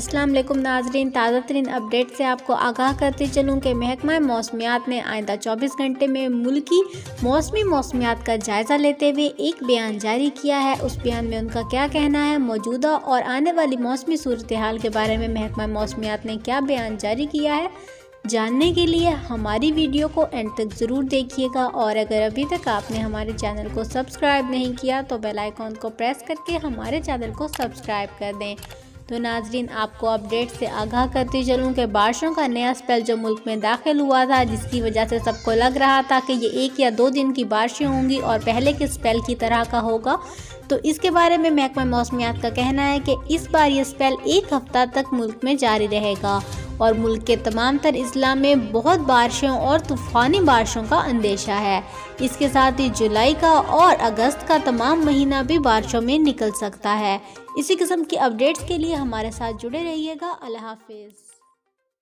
अस्सलाम वालेकुम नाज़रीन, ताज़ा तरीन अपडेट से आपको आगाह करते चलूँ कि महकमा मौसमियात ने आइंदा 24 घंटे में मुल्की मौसमी मौसमियात का जायज़ा लेते हुए एक बयान जारी किया है। उस बयान में उनका क्या कहना है, मौजूदा और आने वाली मौसमी सूरत हाल के बारे में महकमा मौसमियात ने क्या बयान जारी किया है, जानने के लिए हमारी वीडियो को एंड तक ज़रूर देखिएगा। और अगर अभी तक आपने हमारे चैनल को सब्सक्राइब नहीं किया तो बेल आइकॉन को प्रेस करके हमारे चैनल को सब्सक्राइब कर दें। तो नाजरीन, आपको अपडेट से आगाह करते चलूँ कि बारिशों का नया स्पेल जो मुल्क में दाखिल हुआ था, जिसकी वजह से सबको लग रहा था कि ये 1 या 2 दिन की बारिशें होंगी और पहले के स्पेल की तरह का होगा, तो इसके बारे में महकमा मौसमियात का कहना है कि इस बार ये स्पेल 1 हफ्ता तक मुल्क में जारी रहेगा और मुल्क के तमाम तर अजला में बहुत बारिशों और तूफ़ानी बारिशों का अंदेशा है। इसके साथ ही जुलाई का और अगस्त का तमाम महीना भी बारिशों में निकल सकता है। इसी किस्म की अपडेट्स के लिए हमारे साथ जुड़े रहिएगा। अल्लाह हाफिज़।